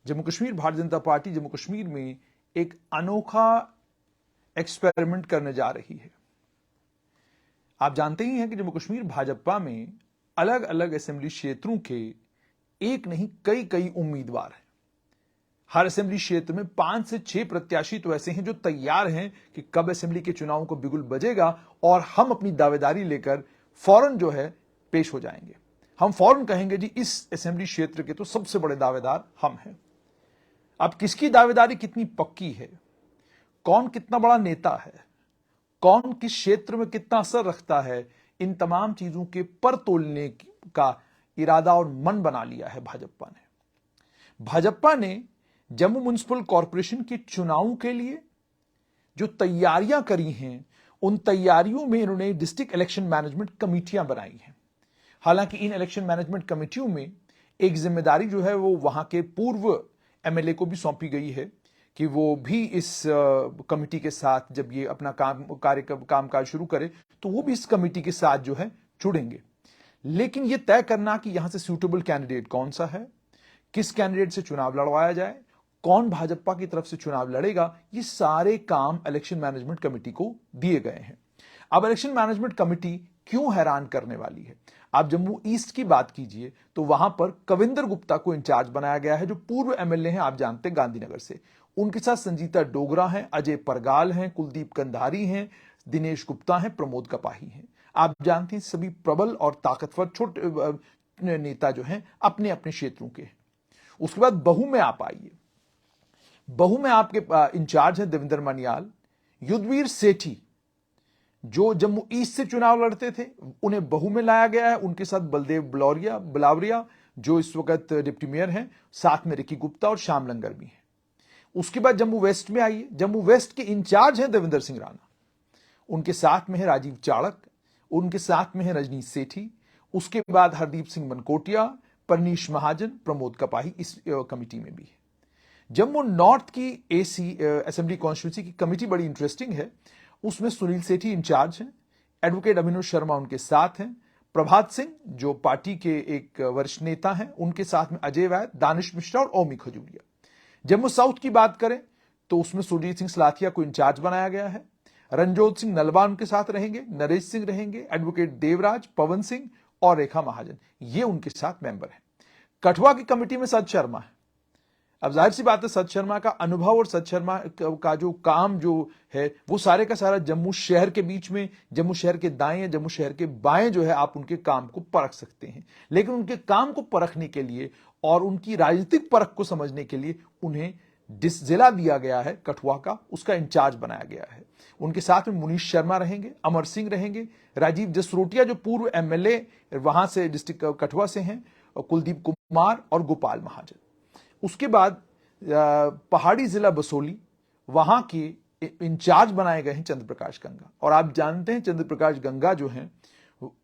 Jammu Kashmir Bharatiya Janata party Jammu Kashmir में एक अनोखा एक्सपेरिमेंट करने जा रही है। आप जानते ही हैं कि जम्मू कश्मीर भाजपा में अलग अलग असेंबली क्षेत्रों के एक नहीं कई कई उम्मीदवार हैं। हर असेंबली क्षेत्र में 5 से 6 प्रत्याशी तो ऐसे हैं जो तैयार हैं कि कब असेंबली के चुनावों को बिगुल बजेगा और हम अपनी दावेदारी लेकर फौरन जो है पेश हो जाएंगे। हम फौरन कहेंगे जी इस असेंबली क्षेत्र के तो सबसे बड़े दावेदार हम हैं। अब किसकी दावेदारी कितनी पक्की है, कौन कितना बड़ा नेता है, कौन किस क्षेत्र में कितना असर रखता है, इन तमाम चीजों के पर तोलने का इरादा और मन बना लिया है भाजपा ने जम्मू म्युनिसिपल कॉरपोरेशन के चुनावों के लिए जो तैयारियां करी हैं, उन तैयारियों में इन्होंने डिस्ट्रिक्ट इलेक्शन मैनेजमेंट कमेटियां बनाई हैं। हालांकि इन इलेक्शन मैनेजमेंट कमेटियों में एक जिम्मेदारी जो है वो वहां के पूर्व एमएलए को भी सौंपी गई है कि वो भी इस कमेटी के साथ जब ये अपना कामकाज शुरू करे तो वो भी इस कमेटी के साथ जो है जुड़ेंगे। लेकिन यह तय करना कि यहां से सूटेबल कैंडिडेट कौन सा है, किस कैंडिडेट से चुनाव लड़वाया जाए, कौन भाजपा की तरफ से चुनाव लड़ेगा, ये सारे काम इलेक्शन मैनेजमेंट कमेटी को दिए गए हैं। अब इलेक्शन मैनेजमेंट कमेटी क्यों हैरान करने वाली है? आप जम्मू ईस्ट की बात कीजिए तो वहां पर कविंदर गुप्ता को इंचार्ज बनाया गया है, जो पूर्व एमएलए हैं, आप जानते हैं, गांधीनगर से। उनके साथ संजीता डोगरा हैं, अजय परगाल हैं, कुलदीप कंधारी हैं, दिनेश गुप्ता हैं, प्रमोद कपाही हैं। आप जानते हैं सभी प्रबल और ताकतवर छोटे नेता जो हैं अपने अपने क्षेत्रों के हैं। उसके बाद बहू में आप आइए, बहू में आपके इंचार्ज हैं देवेंद्र मनियाल, युद्धवीर सेठी जो जम्मू ईस्ट से चुनाव लड़ते थे, उन्हें बहू में लाया गया है। उनके साथ बलदेव बिलावरिया जो इस वक्त डिप्टी मेयर हैं, साथ में रिकी गुप्ता और श्याम लंगर भी हैं। उसके बाद जम्मू वेस्ट में आइए, जम्मू वेस्ट के इंचार्ज हैं देवेंद्र सिंह राणा, उनके साथ में है राजीव चाणक, उनके साथ में है रजनीश सेठी, उसके बाद हरदीप सिंह मनकोटिया, परनीश महाजन, प्रमोद कपाही इस कमेटी में भी है। जम्मू नॉर्थ की एसी असेंबली कॉन्स्टिट्यूंसी की कमेटी बड़ी इंटरेस्टिंग है। उसमें सुनील सेठी इंचार्ज हैं, एडवोकेट अभिनव शर्मा उनके साथ हैं, प्रभात सिंह जो पार्टी के एक वरिष्ठ नेता हैं, उनके साथ में अजय वैद, दानिश मिश्रा और ओमी खजूरिया। जम्मू साउथ की बात करें तो उसमें सुरजीत सिंह सलाथिया को इंचार्ज बनाया गया है, रणजोत सिंह नलवा उनके साथ रहेंगे, नरेश सिंह रहेंगे, एडवोकेट देवराज, पवन सिंह और रेखा महाजन, ये उनके साथ मेंबर हैं। कठुआ की कमेटी में सत शर्मा है। अब जाहिर सी बात है, सत शर्मा का अनुभव और सत शर्मा का जो काम जो है वो सारे का सारा जम्मू शहर के बीच में, जम्मू शहर के दाएं या जम्मू शहर के बाएं जो है आप उनके काम को परख सकते हैं। लेकिन उनके काम को परखने के लिए और उनकी राजनीतिक परख को समझने के लिए उन्हें जिला दिया गया है कठुआ का, उसका इंचार्ज बनाया गया है। उनके साथ में मुनीश शर्मा रहेंगे, अमर सिंह रहेंगे, राजीव जसरोटिया जो पूर्व एमएलए वहां से डिस्ट्रिक्ट कठुआ से हैं, कुलदीप कुमार और गोपाल महाजन। उसके बाद पहाड़ी जिला बसोली, वहां के इंचार्ज बनाए गए हैं चंद्र प्रकाश गंगा। और आप जानते हैं चंद्र प्रकाश गंगा जो हैं,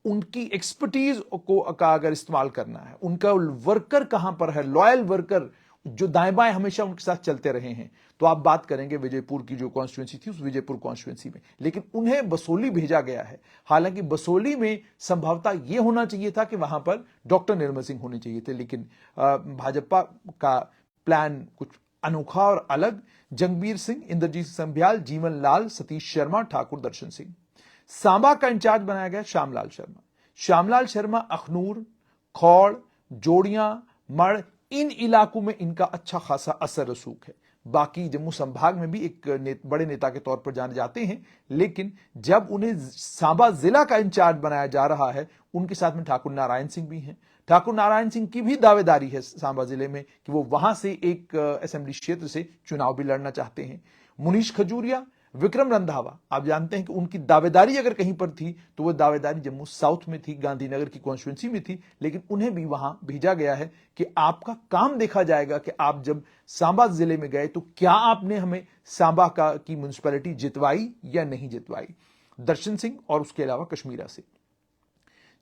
उनकी एक्सपर्टीज को का अगर इस्तेमाल करना है, उनका वर्कर कहां पर है, लॉयल वर्कर जो दाएं बाएं हमेशा उनके साथ चलते रहे हैं, तो आप बात करेंगे विजयपुर की जो कॉन्स्टिट्यूंसी थी, उस विजयपुर कॉन्स्टिट्यूंसी में। लेकिन उन्हें बसोली भेजा गया है। हालांकि बसोली में संभवतः यह होना चाहिए था कि वहां पर डॉक्टर निर्मल सिंह होने चाहिए थे, लेकिन भाजपा का प्लान कुछ अनोखा और अलग। जंगबीर सिंह, इंद्रजीत संभ्याल, जीवन लाल, सतीश शर्मा, ठाकुर दर्शन सिंह। सांबा का इंचार्ज बनाया गया श्यामलाल शर्मा। श्यामलाल शर्मा अखनूर, खौड़, जोड़ियां, मड़, इन इलाकों में इनका अच्छा खासा असर रसूख है। बाकी जम्मू संभाग में भी एक बड़े नेता के तौर पर जाने जाते हैं, लेकिन जब उन्हें सांबा जिला का इंचार्ज बनाया जा रहा है, उनके साथ में ठाकुर नारायण सिंह भी हैं। ठाकुर नारायण सिंह की भी दावेदारी है सांबा जिले में कि वो वहां से एक असेंबली क्षेत्र से चुनाव भी लड़ना चाहते हैं। मुनीश खजूरिया, विक्रम रंधावा, आप जानते हैं कि उनकी दावेदारी अगर कहीं पर थी तो वह दावेदारी जम्मू साउथ में थी, गांधीनगर की कॉन्स्टिट्यूंसी में थी, लेकिन उन्हें भी वहां भेजा गया है कि आपका काम देखा जाएगा कि आप जब सांबा जिले में गए तो क्या आपने हमें सांबा की म्युनिसिपैलिटी जितवाई या नहीं जितवाई। दर्शन सिंह और उसके अलावा कश्मीरा से।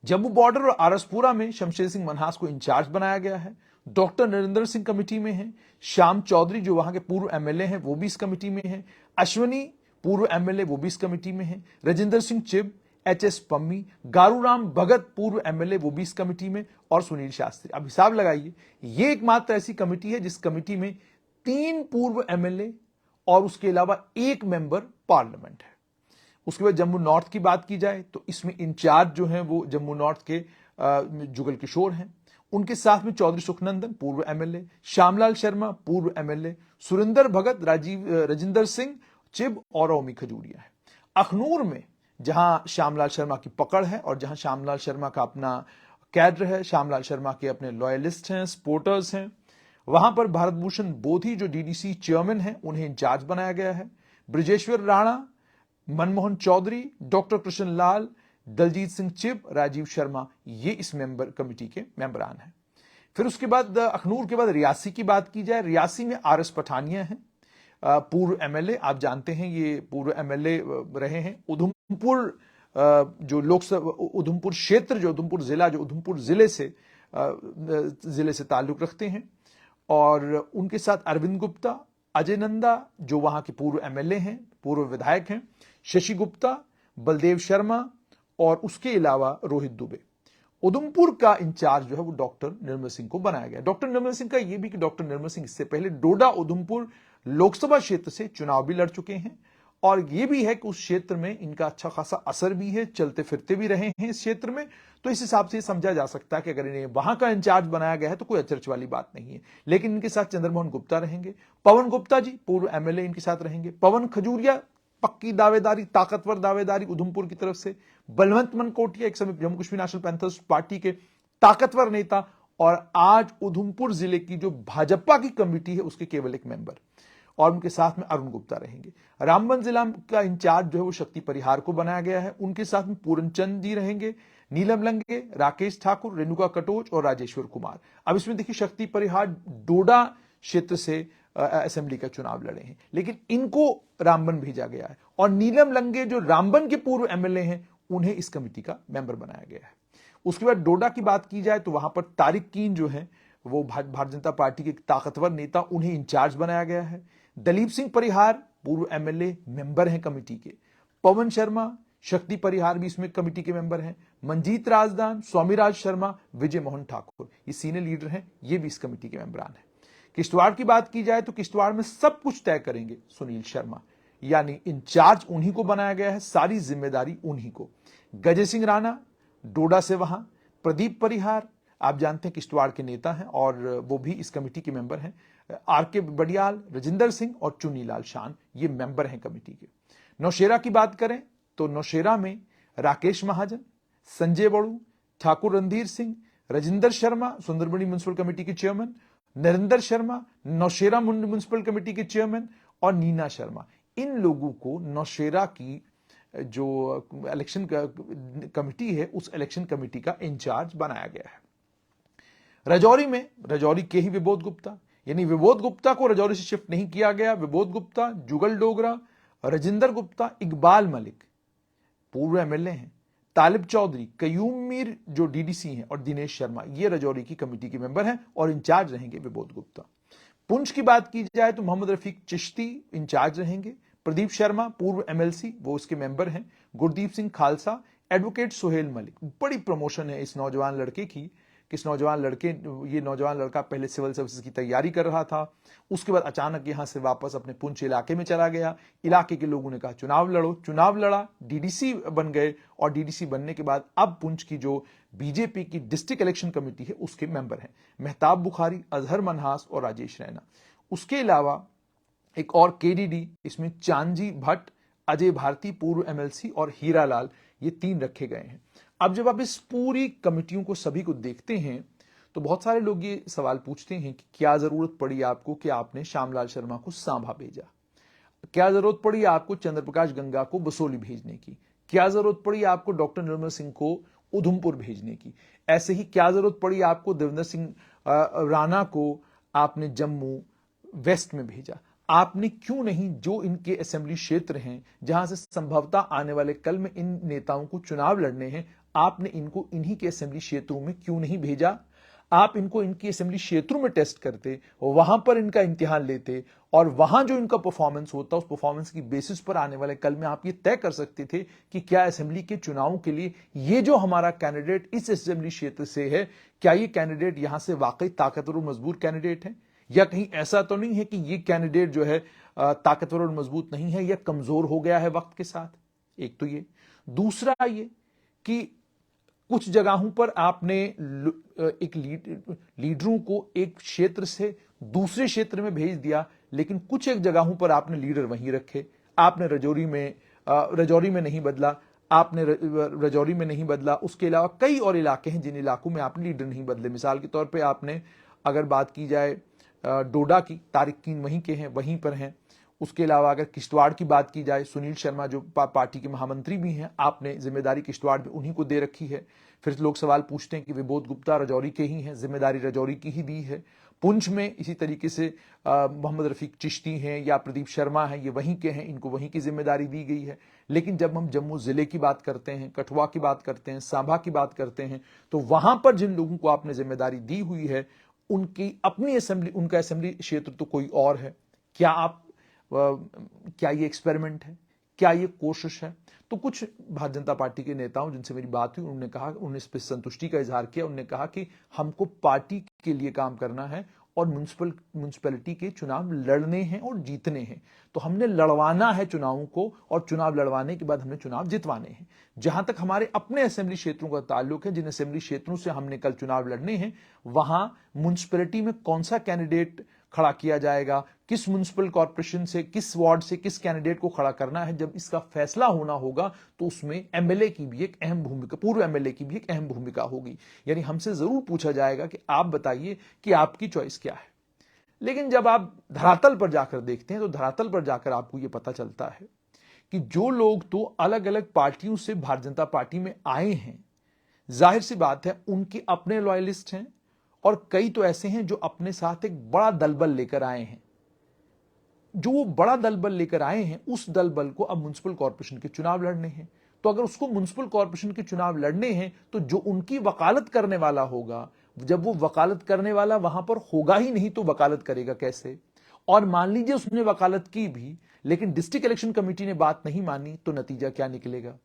जम्मू बॉर्डर और आरसपुरा में शमशेर सिंह मनहास को इंचार्ज बनाया गया है। डॉक्टर नरेंद्र सिंह कमेटी में है। श्याम चौधरी जो वहां के पूर्व एमएलए हैं वो भी इस कमेटी में है। अश्वनी पूर्व एमएलए वो भी इस कमेटी में है। राजेंद्र सिंह चिब, एच.एस. पम्मी, गारूराम भगत पूर्व एमएलए वो भी इस कमेटी में, और सुनील शास्त्री। अब हिसाब लगाइए, ये एकमात्र ऐसी कमेटी है जिस कमेटी में 3 पूर्व एमएलए और उसके अलावा 1 मेंबर पार्लियामेंट है। उसके बाद जम्मू नॉर्थ की बात की जाए तो इसमें इंचार्ज जो हैं वो जम्मू नॉर्थ के जुगल किशोर हैं। उनके साथ में चौधरी सुखनंदन पूर्व एमएलए, श्यामलाल शर्मा पूर्व एमएलए, सुरेंद्र भगत, राजिंदर सिंह चिब और ओमी खजूरिया है। अखनूर में जहां श्यामलाल शर्मा की पकड़ है और जहां श्यामलाल शर्मा का अपना कैडर है, श्यामलाल शर्मा के अपने लॉयलिस्ट हैं, सपोर्टर्स हैं, वहां पर भारत भूषण बोधी जो डीडीसी चेयरमैन हैं उन्हें इंचार्ज बनाया गया है। ब्रिजेश्वर राणा, मनमोहन चौधरी, डॉक्टर कृष्ण लाल, दलजीत सिंह चिब, राजीव शर्मा, ये इस मेंबर कमेटी के मेंबरान हैं। फिर उसके बाद अखनूर के बाद रियासी की बात की जाए, रियासी में आर.एस. पठानिया हैं, पूर्व एमएलए, आप जानते हैं ये पूर्व एमएलए रहे हैं। उधमपुर जो लोकसभा उधमपुर क्षेत्र, जो उधमपुर जिला, जो उधमपुर जिले से ताल्लुक रखते हैं। और उनके साथ अरविंद गुप्ता, अजय नंदा जो वहां के पूर्व एमएलए हैं, पूर्व विधायक हैं, शशि गुप्ता, बलदेव शर्मा और उसके अलावा रोहित दुबे। उधमपुर का इंचार्ज जो है वो डॉक्टर निर्मल सिंह को बनाया गया। डॉक्टर निर्मल सिंह का यह भी कि डॉक्टर निर्मल सिंह इससे पहले डोडा उधमपुर लोकसभा क्षेत्र से चुनाव भी लड़ चुके हैं और यह भी है कि उस क्षेत्र में इनका अच्छा खासा असर भी है, चलते फिरते भी रहे हैं इस क्षेत्र में। तो इस हिसाब से समझा जा सकता है कि अगर इन्हें वहां का इंचार्ज बनाया गया है तो कोई अचरज वाली बात नहीं है। लेकिन इनके साथ चंद्रमोहन गुप्ता रहेंगे, पवन गुप्ता जी पूर्व एमएलए इनके साथ रहेंगे, पवन खजूरिया पक्की दावेदारी, ताकतवर दावेदारी उधमपुर की तरफ से, बलवंत मनकोटिया एक समय Jammu Kashmir national panthers party के ताकतवर नेता और आज उधमपुर जिले की जो भाजपा की कमेटी है उसके केवल एक मेंबर, और उनके साथ में अरुण गुप्ता रहेंगे। रामबन जिला का इंचार्ज जो है वो शक्ति परिहार को बनाया गया है, उनके साथ में पूरनचंद जी रहेंगे, नीलम लंगे, राकेश ठाकुर, रेणुका कटोच और राजेश्वर कुमार। अब इसमें देखिए शक्ति परिहार डोडा क्षेत्र से असेंबली का चुनाव लड़े हैं, लेकिन इनको रामबन भेजा गया है और नीलम लंगे जो रामबन के पूर्व एमएलए हैं उन्हें इस कमेटी का मेंबर बनाया गया है। उसके बाद डोडा की बात की जाए तो वहां पर तारिक कीन जो है वो भारतीय जनता पार्टी के ताकतवर नेता, उन्हें इंचार्ज बनाया गया है। दलीप सिंह परिहार पूर्व एमएलए मेंबर हैं कमेटी के, पवन शर्मा, शक्ति परिहार भी इसमें कमेटी के मेंबर हैं, मंजीत राजदान, स्वामीराज शर्मा, विजय मोहन ठाकुर ये सीनियर लीडर हैं, ये भी इस कमेटी के मेंबरान हैं। किश्तवाड़ की बात की जाए तो किश्तवाड़ में सब कुछ तय करेंगे सुनील शर्मा, यानी इंचार्ज उन्हीं को बनाया गया है, सारी जिम्मेदारी उन्हीं को। गजय सिंह राणा डोडा से वहां, प्रदीप परिहार आप जानते हैं किश्तवाड़ के नेता हैं और वो भी इस कमेटी के मेंबर हैं, आर.के. बडियाल, राजिंदर सिंह और चुन्नीलाल शान ये मेंबर हैं कमेटी के। नौशेरा की बात करें तो नौशेरा में राकेश महाजन, संजय बड़ू, ठाकुर रणधीर सिंह, राजिंदर शर्मा सुंदरबनी म्युनिसिपल कमेटी के chairman, Narendra Sharma Nowshera municipal committee के चेयरमैन और नीना शर्मा, इन लोगों को नौशेरा की जो इलेक्शन कमेटी है उस इलेक्शन कमेटी का इंचार्ज बनाया गया है। राजौरी में राजौरी के ही विबोध गुप्ता, यानी विबोध गुप्ता को राजौरी से शिफ्ट नहीं किया गया। विबोध गुप्ता, जुगल डोगरा, राजिंदर गुप्ता, इकबाल मलिक पूर्व एमएलए हैं, तालिब चौधरी, कयूम मीर जो डीडीसी हैं और दिनेश शर्मा ये राजौरी की कमेटी के मेंबर हैं और इंचार्ज रहेंगे विबोध गुप्ता। पुंछ की बात की जाए तो मोहम्मद रफीक चिश्ती इंचार्ज रहेंगे, प्रदीप शर्मा पूर्व एमएलसी वो उसके मेंबर हैं, गुरदीप सिंह खालसा, एडवोकेट सुहेल मलिक। बड़ी प्रमोशन है इस नौजवान लड़के की, किस नौजवान लड़का पहले सिविल सर्विसेज की तैयारी कर रहा था, उसके बाद अचानक यहां से वापस अपने पुंछ इलाके में चला गया। इलाके के लोगों ने कहा चुनाव लड़ो, चुनाव लड़ा, डीडीसी बन गए और डीडीसी बनने के बाद अब पुंछ की जो बीजेपी की डिस्ट्रिक्ट इलेक्शन कमेटी है उसके मेंबर हैं मेहताब बुखारी, अजहर मनहास और राजेश रैना। उसके अलावा एक और केडीडी, इसमें चांजी भट्ट, अजय भारती पूर्व एमएलसी और हीरालाल, ये 3 रखे गए हैं। अब जब आप इस पूरी कमेटियों को सभी को देखते हैं तो बहुत सारे लोग ये सवाल पूछते हैं कि क्या जरूरत पड़ी आपको कि आपने श्यामलाल शर्मा को सांभा भेजा, क्या जरूरत पड़ी आपको चंद्रप्रकाश गंगा को बसोली भेजने की, क्या जरूरत पड़ी आपको डॉक्टर निर्मल सिंह को उधमपुर भेजने की, ऐसे ही क्या जरूरत पड़ी आपको देवेंद्र सिंह राणा को आपने जम्मू वेस्ट में भेजा। आपने क्यों नहीं जो इनके असेंबली क्षेत्र हैं जहां से संभवतः आने वाले कल में इन नेताओं को चुनाव लड़ने हैं, आपने इनको इन्हीं के असेंबली क्षेत्रों में क्यों नहीं भेजा। आप इनको इनकी असेंबली क्षेत्रों में टेस्ट करते, वहां पर इनका इम्तिहान लेते और वहां जो इनका परफॉर्मेंस होता, उस परफॉर्मेंस की बेसिस पर आने वाले कल में आप ये तय कर सकते थे कि क्या असेंबली के चुनाव के लिए ये जो हमारा कैंडिडेट इस असेंबली क्षेत्र से है, क्या ये कैंडिडेट यहां से वाकई ताकतवर और मजबूत कैंडिडेट है, या कहीं ऐसा तो नहीं है कि ये कैंडिडेट जो है ताकतवर और मजबूत नहीं है या कमजोर हो गया है वक्त के साथ। एक तो ये, दूसरा ये कि कुछ जगहों पर आपने एक लीडरों को एक क्षेत्र से दूसरे क्षेत्र में भेज दिया, लेकिन कुछ एक जगहों पर आपने लीडर वहीं रखे। आपने रजौरी में नहीं बदला, रजौरी में नहीं बदला। उसके अलावा कई और इलाके हैं जिन इलाकों में आपने लीडर नहीं बदले। मिसाल के तौर पे आपने अगर बात की जाए डोडा की, तारिक कीन वहीं के हैं, वहीं पर हैं। उसके अलावा अगर किश्तवाड़ की बात की जाए, सुनील शर्मा जो पार्टी के महामंत्री भी हैं, आपने जिम्मेदारी किश्तवाड़ में उन्हीं को दे रखी है। फिर लोग सवाल पूछते हैं कि विबोध गुप्ता रजौरी के ही हैं, जिम्मेदारी रजौरी की ही दी है। पुंछ में इसी तरीके से मोहम्मद रफीक चिश्ती हैं या प्रदीप शर्मा हैं, ये वहीं के हैं, इनको वहीं की जिम्मेदारी दी गई है। लेकिन जब हम जम्मू जिले की बात करते हैं, कठुआ की बात करते हैं, सांभा की बात करते हैं, तो वहां पर जिन लोगों को आपने जिम्मेदारी दी हुई है उनकी अपनी असेंबली, उनका असेंबली क्षेत्र तो कोई और है। क्या ये एक्सपेरिमेंट है, क्या ये कोशिश है? तो कुछ भारतीय जनता पार्टी के नेताओं जिनसे मेरी बात हुई, उन्होंने इस पर संतुष्टि का इजहार किया। उन्होंने कहा कि हमको पार्टी के लिए काम करना है और म्युनिसिपैलिटी के चुनाव लड़ने हैं और जीतने हैं, तो हमने लड़वाना है चुनावों को, और चुनाव लड़वाने के बाद हमने चुनाव जितवाने हैं। जहां तक हमारे अपने असेंबली क्षेत्रों का ताल्लुक है, जिन असेंबली क्षेत्रों से हमने कल चुनाव लड़ने हैं, वहां म्युनिसिपैलिटी में कौन सा कैंडिडेट खड़ा किया जाएगा, किस म्युनिसिपल कॉर्पोरेशन से, किस वार्ड से किस कैंडिडेट को खड़ा करना है, जब इसका फैसला होना होगा तो उसमें एमएलए की भी एक अहम भूमिका, पूर्व एमएलए की भी एक अहम भूमिका होगी। यानी हमसे जरूर पूछा जाएगा कि आप बताइए कि आपकी चॉइस क्या है। लेकिन जब आप धरातल पर जाकर देखते हैं, तो धरातल पर जाकर आपको यह पता चलता है कि जो लोग तो अलग अलग पार्टियों से भारतीय जनता पार्टी में आए हैं, जाहिर सी बात है उनके अपने लॉयलिस्ट हैं, और कई तो ऐसे हैं जो अपने साथ एक बड़ा दलबल लेकर आए हैं। जो वो बड़ा दलबल लेकर आए हैं, उस दलबल को अब म्युनिसिपल कॉर्पोरेशन के चुनाव लड़ने हैं। तो अगर उसको म्युनिसिपल कॉर्पोरेशन के चुनाव लड़ने हैं, तो जो उनकी वकालत करने वाला होगा, जब वो वकालत करने वाला वहां पर होगा ही नहीं तो वकालत करेगा कैसे? और मान लीजिए उसने वकालत की भी, लेकिन डिस्ट्रिक्ट इलेक्शन कमेटी ने बात नहीं मानी, तो नतीजा क्या निकलेगा?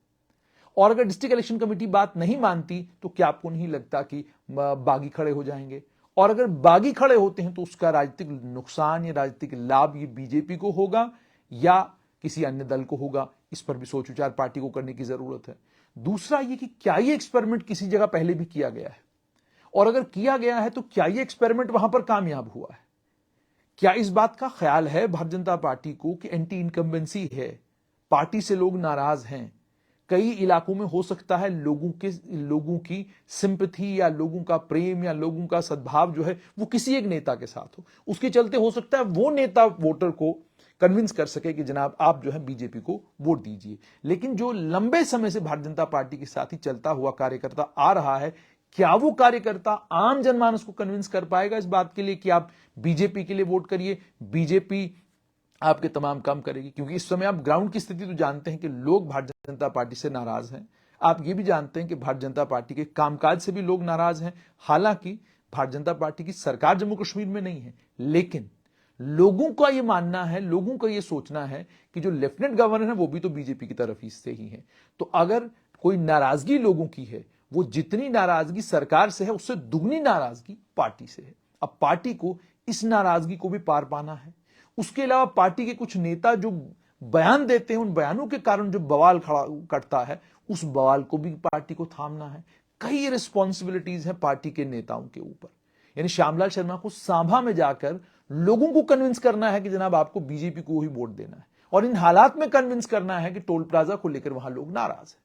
और अगर डिस्ट्रिक्ट इलेक्शन कमेटी बात नहीं मानती, तो क्या आपको नहीं लगता कि बागी खड़े हो जाएंगे? और अगर बागी खड़े होते हैं तो उसका राजनीतिक नुकसान या राजनीतिक लाभ ये बीजेपी को होगा या किसी अन्य दल को होगा? इस पर भी सोच विचार पार्टी को करने की जरूरत है। दूसरा ये कि क्या ये एक्सपेरिमेंट किसी जगह पहले भी किया गया है, और अगर किया गया है तो क्या ये एक्सपेरिमेंट वहां पर कामयाब हुआ है? क्या इस बात का ख्याल है भारतीय जनता पार्टी को कि एंटी इनकम्बेंसी है, पार्टी से लोग नाराज हैं, कई इलाकों में हो सकता है लोगों की सिंपैथी या लोगों का प्रेम या लोगों का सद्भाव जो है वो किसी एक नेता के साथ हो, उसके चलते हो सकता है वो नेता वोटर को कन्विंस कर सके कि जनाब आप जो है बीजेपी को वोट दीजिए। लेकिन जो लंबे समय से भारतीय जनता पार्टी के साथ ही चलता हुआ कार्यकर्ता आ रहा है, क्या वो कार्यकर्ता आम जनमानस को कन्विंस कर पाएगा इस बात के लिए कि आप बीजेपी के लिए वोट करिए, बीजेपी आपके तमाम काम करेगी? क्योंकि इस समय आप ग्राउंड की स्थिति तो जानते हैं कि लोग भारतीय जनता पार्टी से नाराज हैं। आप ये भी जानते हैं कि भारतीय जनता पार्टी के कामकाज से भी लोग नाराज हैं। हालांकि भारतीय जनता पार्टी की सरकार जम्मू कश्मीर में नहीं है, लेकिन लोगों का ये मानना है, लोगों का ये सोचना है कि जो लेफ्टिनेंट गवर्नर है वो भी तो बीजेपी की तरफ ही से ही है। तो अगर कोई नाराजगी लोगों की है, वो जितनी नाराजगी सरकार से है उससे दुगनी नाराजगी पार्टी से है। अब पार्टी को इस नाराजगी को भी पार पाना है। उसके अलावा पार्टी के कुछ नेता जो बयान देते हैं, उन बयानों के कारण जो बवाल खड़ा करता है, उस बवाल को भी पार्टी को थामना है। कई रिस्पॉन्सिबिलिटीज हैं पार्टी के नेताओं के ऊपर। यानी श्यामलाल शर्मा को सांभा में जाकर लोगों को कन्विंस करना है कि जनाब आपको बीजेपी को ही वोट देना है, और इन हालात में कन्विंस करना है कि टोल प्लाजा को लेकर वहां लोग नाराज हैं।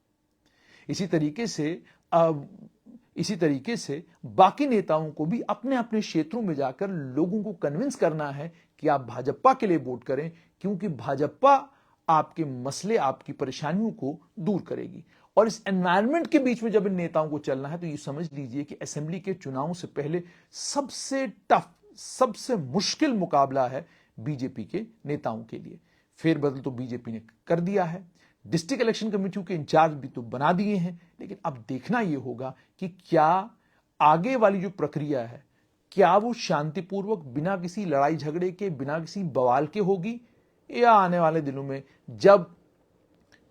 इसी तरीके से बाकी नेताओं को भी अपने अपने क्षेत्रों में जाकर लोगों को कन्विंस करना है कि आप भाजपा के लिए वोट करें, क्योंकि भाजपा आपके मसले, आपकी परेशानियों को दूर करेगी। और इस एनवायरनमेंट के बीच में जब इन नेताओं को चलना है, तो ये समझ लीजिए कि असेंबली के चुनाव से पहले सबसे टफ, सबसे मुश्किल मुकाबला है बीजेपी के नेताओं के लिए। फेरबदल तो बीजेपी ने कर दिया है, डिस्ट्रिक्ट इलेक्शन कमेटियों के इंचार्ज भी तो बना दिए हैं, लेकिन अब देखना यह होगा कि क्या आगे वाली जो प्रक्रिया है, क्या वो शांतिपूर्वक बिना किसी लड़ाई झगड़े के, बिना किसी बवाल के होगी, या आने वाले दिनों में जब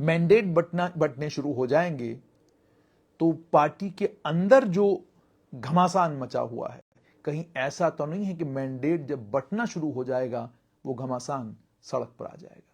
मैंडेट बंटने शुरू हो जाएंगे तो पार्टी के अंदर जो घमासान मचा हुआ है, कहीं ऐसा तो नहीं है कि मैंडेट जब बंटना शुरू हो जाएगा वो घमासान सड़क पर आ जाएगा।